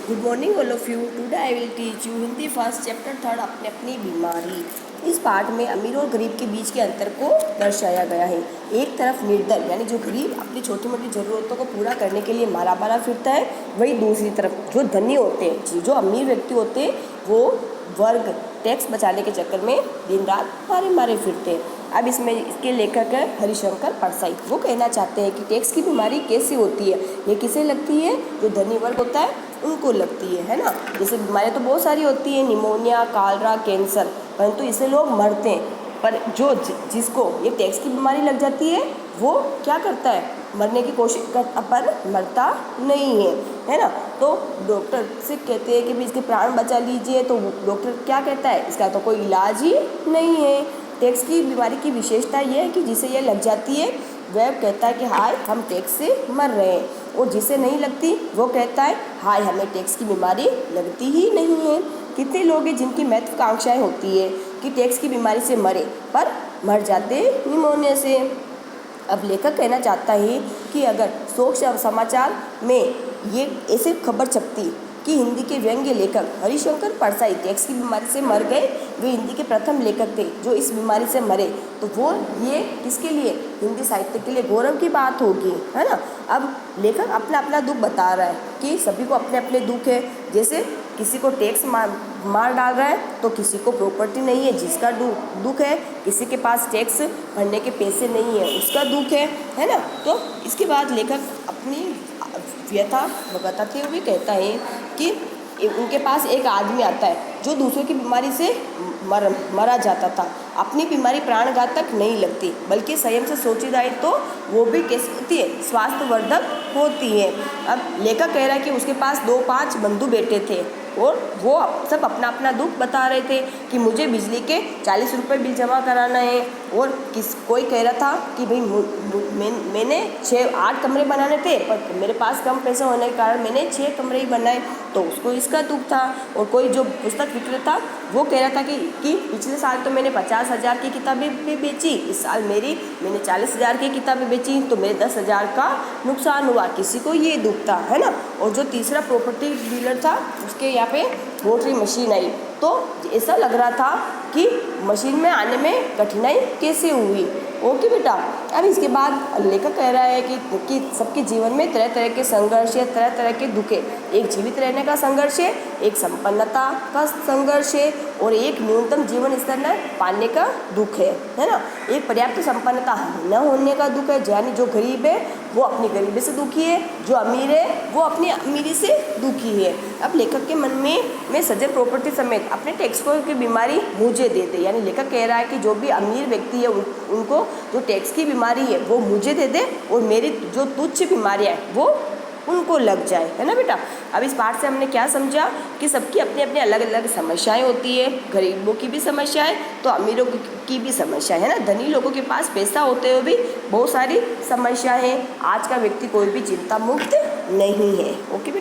Good morning all of you. Today I will teach you Hindi first chapter third अपनी अपनी बीमारी। इस पाठ में अमीर और गरीब के बीच के अंतर को दर्शाया गया है। एक तरफ निर्धन यानी जो गरीब अपनी छोटी मोटी ज़रूरतों को पूरा करने के लिए मारा मारा फिरता है, वही दूसरी तरफ जो धनी होते हैं, जो अमीर व्यक्ति होते हैं, वो वर्ग टैक्स बचाने के चक्कर में दिन रात मारे मारे फिरते हैं। अब इसमें इसके लेखक है हरिशंकर परसाई। वो कहना चाहते हैं कि टैक्स की बीमारी कैसी होती है, ये किसे लगती है, जो धनी वर्ग होता है उनको लगती है ना। जैसे बीमारियाँ तो बहुत सारी होती है, निमोनिया, कालरा, कैंसर, परंतु इससे लोग मरते हैं। पर जिसको ये टैक्स की बीमारी लग जाती है, वो क्या करता है, मरने की कोशिश करता पर मरता नहीं है ना। तो डॉक्टर से कहते हैं कि भी इसके प्राण बचा लीजिए, तो डॉक्टर क्या कहता है, इसका तो कोई इलाज ही नहीं है। टैक्स की बीमारी की विशेषता ये है कि जिसे ये लग जाती है वह कहता है कि हाय हम टैक्स से मर रहे हैं, और जिसे नहीं लगती वो कहता है हाय हमें टैक्स की बीमारी लगती ही नहीं है। कितने लोग हैं जिनकी महत्वाकांक्षाएं होती है कि टैक्स की बीमारी से मरे, पर मर जाते निमोनिया से। अब लेखक कहना चाहता है कि अगर शोक समाचार में ये ऐसे खबर छपती कि हिंदी के व्यंग्य लेखक हरिशंकर परसाई टैक्स की बीमारी से मर गए, वे हिंदी के प्रथम लेखक थे जो इस बीमारी से मरे, तो वो ये किसके लिए, हिंदी साहित्य के लिए गौरव की बात होगी, है ना। अब लेखक अपना अपना दुख बता रहा है कि सभी को अपने अपने दुख है। जैसे किसी को टैक्स मार डाल रहा है, तो किसी को प्रॉपर्टी नहीं है जिसका दुख है, किसी के पास टैक्स भरने के पैसे नहीं है उसका दुख है ना। तो इसके बाद लेखक अपनी व्यथा बताते हुए कहता है कि उनके पास एक आदमी आता है जो दूसरों की बीमारी से मरा जाता था। अपनी बीमारी प्राणघातक नहीं लगती, बल्कि संयम से सोची जाए तो वो भी कैसी होती है, स्वास्थ्यवर्धक होती है। अब लेखक कह रहा है कि उसके पास 2-5 बंधु बेटे थे, और वो सब अपना अपना दुख बता रहे थे कि मुझे बिजली के 40 रुपये बिल जमा कराना है, और कोई कह रहा था कि भाई मैंने 6-8 कमरे बनाने थे, पर मेरे पास कम पैसे होने के कारण मैंने 6 कमरे ही बनाए, तो उसको इसका दुख था। और कोई जो पुस्तक विक्रेता वो कह रहा था कि पिछले साल तो मैंने 50,000 की किताबें भी बेची, इस साल मैंने 40,000 की किताबें बेची, तो मेरे 10,000 का नुकसान हुआ, किसी को ये दुख था, है ना। और जो तीसरा प्रॉपर्टी डीलर था उसके यहाँ पे मोटरी मशीन आई, तो ऐसा लग रहा था कि मशीन में आने में कठिनाई कैसे हुई। ओके बेटा। अब इसके बाद लेखक कह रहा है कि सबके जीवन में तरह तरह के संघर्ष है, तरह तरह के दुख है। एक जीवित रहने का संघर्ष है, एक संपन्नता का संघर्ष है, और एक न्यूनतम जीवन स्तर न पाने का दुख है ना। एक पर्याप्त संपन्नता न होने का दुख है, यानी जो गरीब है वो अपनी गरीबी से दुखी है, जो अमीर है वो अपनी अमीरी से दुखी है। अब लेखक के मन में सजन प्रॉपर्टी समेत अपने टैक्स की बीमारी मुझे दे दे, यानी लेखक कह रहा है कि जो भी अमीर व्यक्ति है उनको जो टैक्स की बीमारी है वो मुझे दे दे, और मेरी जो तुच्छ बीमारियाँ है वो उनको लग जाए, है ना बेटा। अब इस पाठ से हमने क्या समझा कि सबकी अपनी अपनी अलग अलग समस्याएं होती है, गरीबों की भी समस्या है तो अमीरों की भी समस्या है ना। धनी लोगों के पास पैसा होते हुए भी बहुत सारी समस्या है। आज का व्यक्ति कोई भी चिंता मुक्त नहीं है। ओके।